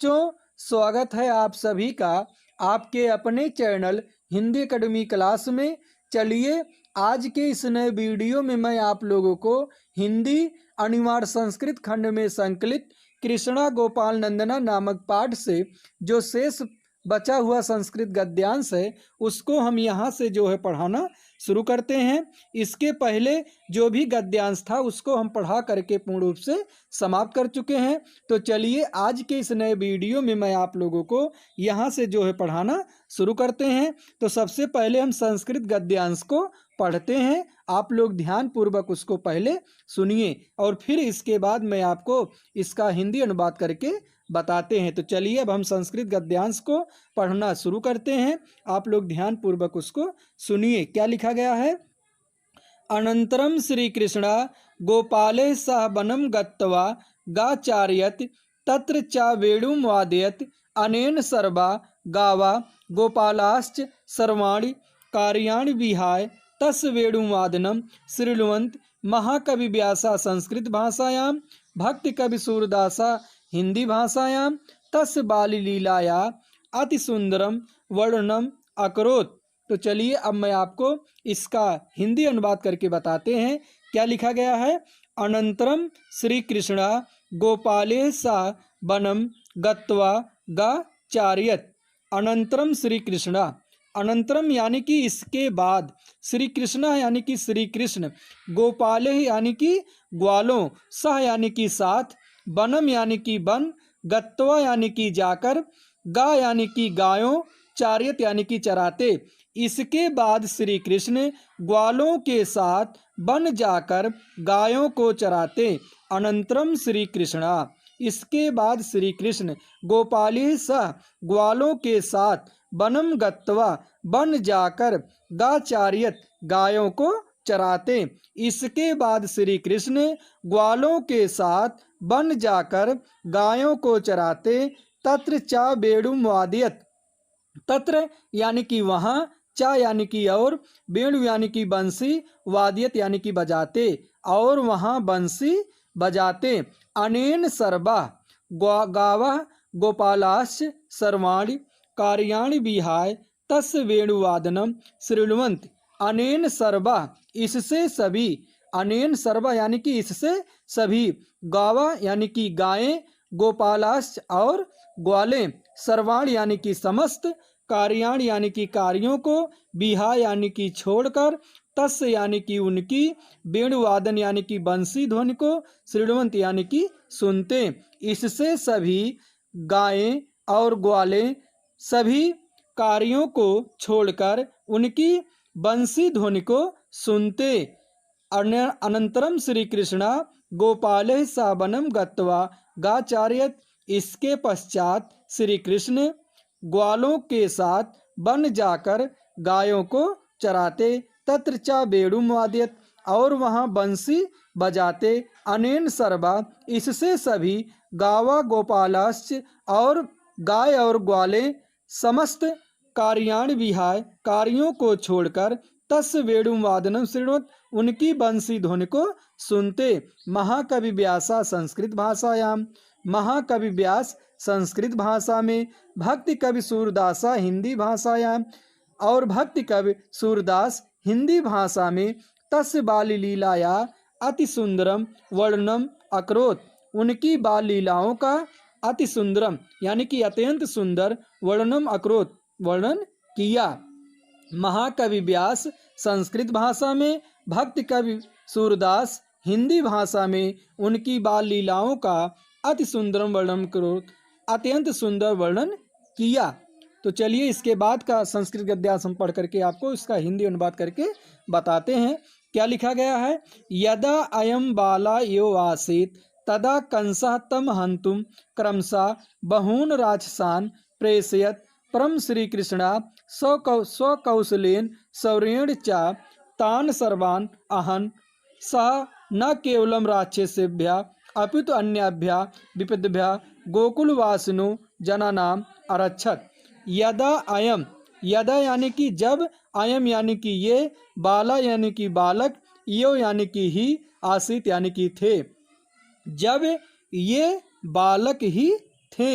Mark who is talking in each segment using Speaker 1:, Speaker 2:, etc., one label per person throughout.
Speaker 1: बच्चों, स्वागत है आप सभी का आपके अपने चैनल हिंदी एकेडमी क्लास में। चलिए आज के इस नए वीडियो में मैं आप लोगों को हिंदी अनिवार्य संस्कृत खंड में संकलित कृष्णा गोपाल नंदना नामक पाठ से जो शेष बचा हुआ संस्कृत गद्यांश है उसको हम यहाँ से जो है पढ़ाना शुरू करते हैं। इसके पहले जो भी गद्यांश था उसको हम पढ़ा करके पूर्ण रूप से समाप्त कर चुके हैं। तो चलिए आज के इस नए वीडियो में मैं आप लोगों को यहाँ से जो है पढ़ाना शुरू करते हैं। तो सबसे पहले हम संस्कृत गद्यांश को पढ़ते हैं। आप लोग ध्यान पूर्वक उसको पहले सुनिए और फिर इसके बाद मैं आपको इसका हिंदी अनुवाद करके बताते हैं। तो चलिए अब हम संस्कृत गद्यांश को पढ़ना शुरू करते हैं। आप लोग ध्यान पूर्वक उसको सुनिए। क्या लिखा गया है? अनंतरम श्री कृष्णा गोपाले सह वनं गत्वा गाचार्यत तत्र च वेणुं वादयत अनेन सर्वा गावा गोपालाश्च सर्वाणि कार्याणि विहाय तस् वेणुवादनं श्रृण्वन्त महाकवि व्यासा संस्कृत भाषायां भक्ति कवि सूरदासा हिंदी भाषायां तस् बाललीलाया अति सुंदरम वर्णनम अकरोत्। तो चलिए अब मैं आपको इसका हिंदी अनुवाद करके बताते हैं। क्या लिखा गया है? अनंतरम श्री कृष्णा गोपाले सा वनम गत्वा गाचार्यत। अनंतरम श्री कृष्णा, अनंतरम यानी कि इसके बाद, श्री कृष्ण यानी कि श्री कृष्ण, गोपाले यानी कि ग्वालों, सह यानी कि साथ, वनम यानी कि वन, गत्वा यानी कि जाकर, गा यानी कि गायों, चार्यत यानी कि चराते। इसके बाद श्री कृष्ण ग्वालों के साथ वन जाकर गायों को चराते। अनंतरम श्री कृष्णा, इसके बाद श्री कृष्ण गोपाली सह ग्वालों के साथ वनम गत्वा वन जाकर गाचार्यत गायों को चराते। इसके बाद श्री कृष्ण ग्वालों के साथ वन जाकर गायों को चराते। तत्र चा वेणुं वादयत, तत्र यानी कि वहाँ, चा यानी कि और, वेणु यानी कि बंसी, वादयत यानी कि बजाते, और वहाँ बंसी बजाते। अनेन सर्वा गावः गोपालाश्च सर्वाणि कार्याणि विहाय तस् वेणुवादनम शृण्वन्ति। अनेन सर्वा इससे सभी, अनेन सर्वा यानी कि इससे सभी, गावा यानी कि गायें, गोपालाश्च और ग्वालें, सर्वाण यानी कि समस्त, कार्याण यानी कि कार्यों को, बिहा यानी कि छोड़कर, तस् यानी कि उनकी, वेणुवादन यानी कि बंसी ध्वनि को, श्रृण्वन्त यानी कि सुनते। इससे सभी गायें और ग्वालें सभी कार्यों को छोड़कर उनकी बंसी ध्वनि को सुनते। अनंतरम श्री कृष्णा गोपाले सा वनम गत्वा गाचार्यत। इसके पश्चात श्री कृष्ण ग्वालों के साथ वन जाकर गायों को चराते। तत्र चा वेणुं वादयत, और वहाँ बंसी बजाते। अनेन सर्वा इससे सभी, गावा गोपालाश्च और गाय और ग्वालें, समस्त, कार्याणि विहाय कार्यों को छोड़कर, तस् वेणुं वादनम शृण्वन्त उनकी बंसी ध्वनि को सुनते। महाकवि व्यासा संस्कृत भाषायां, महाकवि व्यास संस्कृत भाषा में, भक्ति कवि सूरदासा हिंदी भाषायां, और भक्ति कवि सूरदास हिंदी भाषा में, तस् बाल लीलाया अति सुंदरम वर्णनम अकरोत् उनकी बाल लीलाओं का अति सुंदरम यानी कि अत्यंत सुंदर वर्णनम अकरोत् वर्णन किया। महाकवि व्यास संस्कृत भाषा में, भक्ति कवि सूरदास हिंदी भाषा में उनकी बाल लीलाओं का अति सुंदरम वर्णन करोत् अत्यंत सुंदर वर्णन किया। तो चलिए इसके बाद का संस्कृत गद्यांश हम पढ़ करके आपको इसका हिंदी अनुवाद करके बताते हैं। क्या लिखा गया है? यदा अयम बाला यो आसीत् तदा कंसः तं हन्तुं क्रमशः बहून् राक्षसान् प्रेषयत्। परम श्री कृष्णा स्वकौशलेन शौर्येण च तान् सर्वान् अहन्। सः न केवलं राक्षसेभ्यः अपितु अन्येभ्यः विपद्भ्यः गोकुलवासिनो जनानाम् अरक्षत्। यदा अयम, यदा यानी कि जब, अयम यानी कि ये, बाला यानी कि बालक, यो यानी कि ही, आसित यानी कि थे। जब ये बालक ही थे,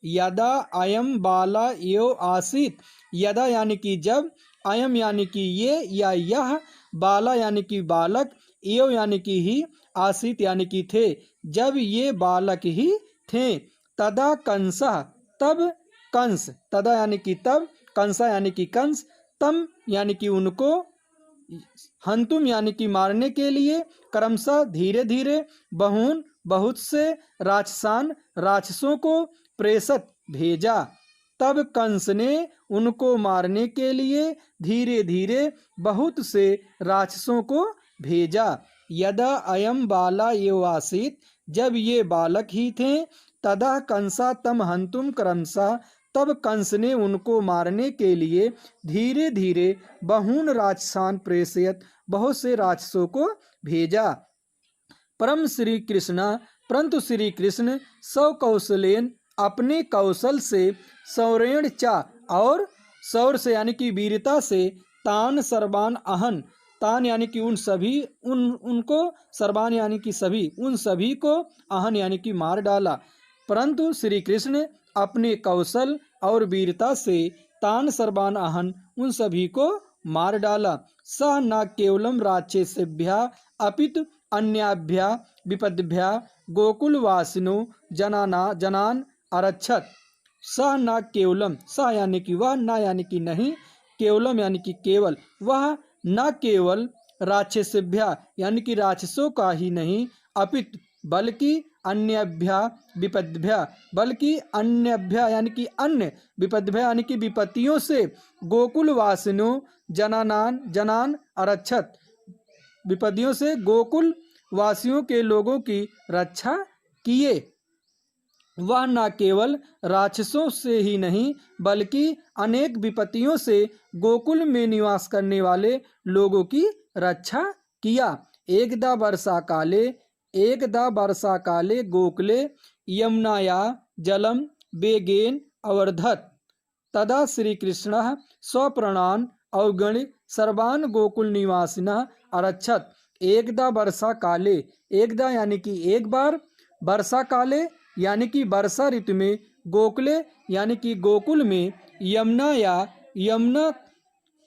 Speaker 1: यदा अयम बाला यो आसीत, यदा यानी कि जब, अयम यानी कि ये या यह, बाला यानी कि बालक, यो यानी कि ही, आसीत यानी कि थे, जब ये बालक ही थे। तदा कंसः, तब कंस, तदा यानी कि तब, कंसा यानी कि कंस, तम यानी कि उनको, हंतुम यानी कि मारने के लिए, क्रमशः धीरे धीरे, बहून बहुत से, राक्षसान राक्षसों को, प्रेषत भेजा। तब कंस ने उनको मारने के लिए धीरे धीरे बहुत से राक्षसों को भेजा। यदा अयम बाला एव आसीत, जब ये बालक ही थे, तदा कंसा तम हंतुम क्रमशः, तब कंस ने उनको मारने के लिए धीरे धीरे बहून राक्षसान प्रेषयत, बहुत से राक्षसों को भेजा। परम श्री कृष्ण, परंतु श्री कृष्ण सौकौशलेन, अपने कौशल से, सौरेण चा, और सौर से यानी कि वीरता से, तान सर्वान अहन, तान यानी कि उन सभी, उनको, सर्वान यानी कि सभी, उन सभी को, अहन यानी कि मार डाला। परंतु श्री कृष्ण अपने कौशल और वीरता से, तान सर्वान अहन, उन सभी को मार डाला। सह न केवलम राक्षसेभ्या अपितु अन्याभ्या विपद्भ्या गोकुलवासिनो जनान अरक्षत। सह न केवलम, सह यानी कि वह, न यानी कि नहीं, केवलम यानी कि केवल, वह न केवल राक्षसेभ्या यानी कि राक्षसों का ही नहीं, अपितु बल्कि अन्यभ्या विपद्भ्या, बल्कि अन्यभ्या यानी कि अन्य, विपद्भ्या यानी कि विपत्तियों से, गोकुलवासिनो जनान अरक्षत, विपत्तियों से गोकुल वासियों के लोगों की रक्षा किए। वह न केवल राक्षसों से ही नहीं, बल्कि अनेक विपत्तियों से गोकुल में निवास करने वाले लोगों की रक्षा किया। एकदा वर्षा काले गोकुले यमुनाया जलम वेगेन अवर्धत। तदा श्री कृष्ण स्वप्राणान अवगण्य सर्वान गोकुल निवासिनः अरक्षत। एकदा वर्षा काले, एकदा यानी कि एक बार, वर्षा काले यानी कि वर्षा ऋतु में, गोकुले यानी कि गोकुल में, यमुना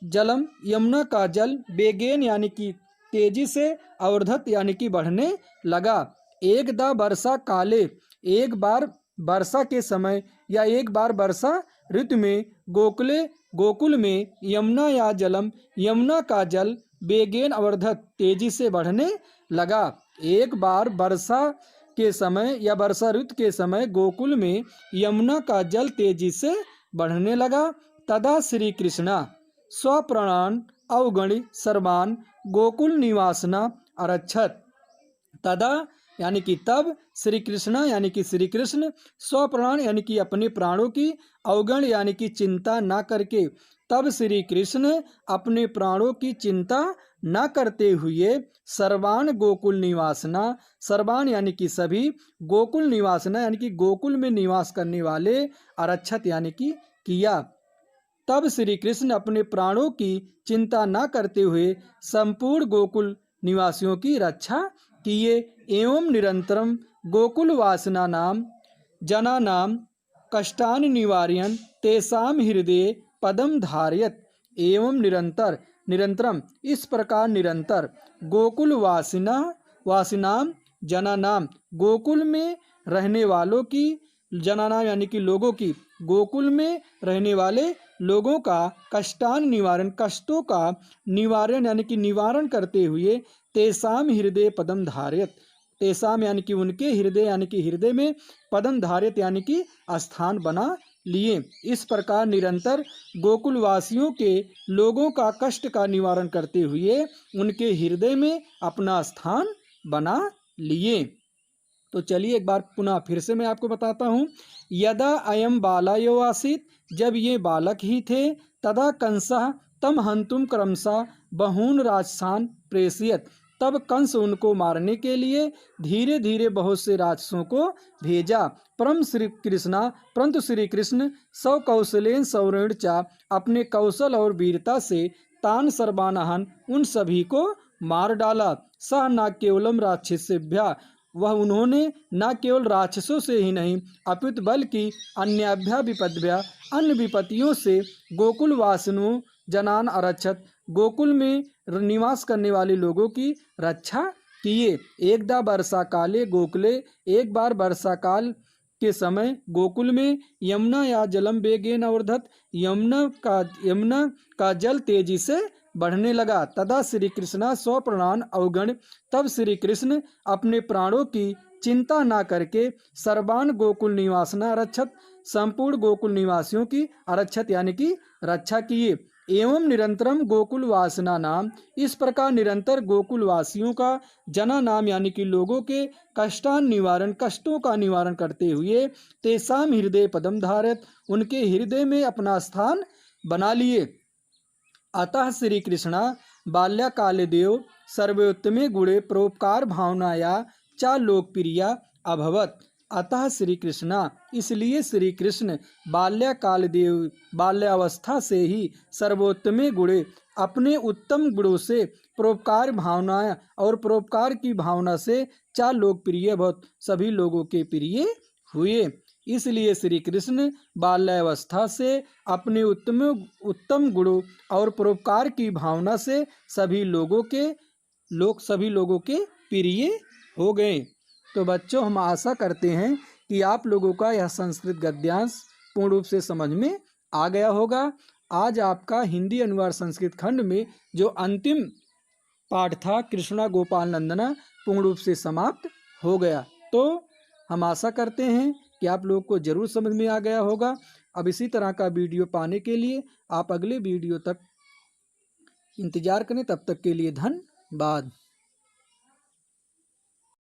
Speaker 1: जलम, यमुना का जल, बेगेन यानी कि तेजी से, अवर्धत यानी कि बढ़ने लगा। एकदा वर्षा काले, एक बार वर्षा के समय या एक बार वर्षा ऋतु में, गोकुल में, यमुना या जलम, यमुना का जल, बेगेन अवर्धत तेजी से बढ़ने लगा। एक बार वर्षा के समय या वर्षा ऋतु के समय गोकुल में यमुना का जल तेजी से बढ़ने लगा। तदा श्री कृष्णा स्वप्राणान अवगण्य सर्वान गोकुल निवासना अरक्षत। तदा यानी कि तब, श्री कृष्ण यानी कि श्री कृष्ण, स्वप्राण यानी कि अपने प्राणों की, अवगण यानी कि चिंता न करके, तब श्री कृष्ण अपने प्राणों की चिंता न करते हुए, सर्वान गोकुल निवासना, सर्वान यानी कि सभी, गोकुल निवासना यानी कि गोकुल में निवास करने वाले, अरक्षत यानी कि किया। तब श्री कृष्ण अपने प्राणों की चिंता न करते हुए संपूर्ण गोकुल निवासियों की रक्षा किए। एवं निरंतरम गोकुलवासिना नाम जनानाम कष्टान निवारयन् तेषाम हृदय पदम धारयत। एवं निरंतरम इस प्रकार निरंतर, वासिनाम जनानाम, गोकुल में रहने वालों की, जनानाम यानी कि लोगों की, गोकुल में रहने वाले लोगों का, कष्टान निवारण, कष्टों का निवारण यानी कि निवारण करते हुए, तेसाम हृदय पदम धारयत, तेसाम यानी कि उनके हृदय यानी कि हृदय में, पदम धारयत यानी कि स्थान बना लिए। इस प्रकार निरंतर गोकुलवासियों के लोगों का कष्ट का निवारण करते हुए उनके हृदय में अपना स्थान बना लिए। तो चलिए एक बार पुनः फिर से मैं आपको बताता हूँ। यदा अयम बालायो आसीत, जब ये बालक ही थे, तदा कंसः तम हंतुम क्रमशः बहून राक्षसान प्रेषयत, तब कंस उनको मारने के लिए धीरे धीरे बहुत से राक्षसों को भेजा। परंतु श्री कृष्ण सौकौशलेन सौरेण चा, अपने कौशल और वीरता से, तान सर्वानहन, उन सभी को मार डाला। सह न केवलम राक्षसेभ्या, वह उन्होंने न केवल राक्षसों से ही नहीं अपितु बल्कि अन्याभ्या विपद्भ्या अन्य विपत्तियों से गोकुल वासिनों जनान अरक्षत, गोकुल में निवास करने वाले लोगों की रक्षा किए। एकदा वर्षा काले गोकुले, एक बार वर्षा काल के समय गोकुल में यमुना या जलम वेगेन अवर्धत, यमुना का जल तेजी से बढ़ने लगा। तदा श्री कृष्णा स्वप्राण अवगण, तब श्री कृष्ण अपने प्राणों की चिंता ना करके सर्वान गोकुल निवासना रक्षत, संपूर्ण गोकुल निवासियों की आरक्षत यानी कि रक्षा किए। एवं निरंतरम गोकुल वासना नाम, इस प्रकार निरंतर गोकुल वासियों का जना नाम यानी कि लोगों के कष्टों का निवारण करते हुए तेसाम हृदय पदम धारत, उनके हृदय में अपना स्थान बना लिए। अतः श्री कृष्णा बाल्यकाले देव सर्वोत्तमे गुणे परोपकार भावनाया च लोकप्रिया अभवत। अतः श्री कृष्णा, इसलिए श्री कृष्ण बाल्यकाल देव बाल्यावस्था से ही सर्वोत्तमे गुणे अपने उत्तम गुणों से परोपकार भावना और परोपकार की भावना से च लोकप्रिय भवत, सभी लोगों के प्रिय हुए। इसलिए श्री कृष्ण बाल्यावस्था से अपने उत्तम गुणों और परोपकार की भावना से सभी लोगों के प्रिय हो गए। तो बच्चों, हम आशा करते हैं कि आप लोगों का यह संस्कृत गद्यांश पूर्ण रूप से समझ में आ गया होगा। आज आपका हिंदी अनुवाद संस्कृत खंड में जो अंतिम पाठ था कृष्णा गोपाल नंदना पूर्ण रूप से समाप्त हो गया। तो हम आशा करते हैं कि आप लोगों को जरूर समझ में आ गया होगा। अब इसी तरह का वीडियो पाने के लिए आप अगले वीडियो तक इंतजार करें। तब तक के लिए धन्यवाद।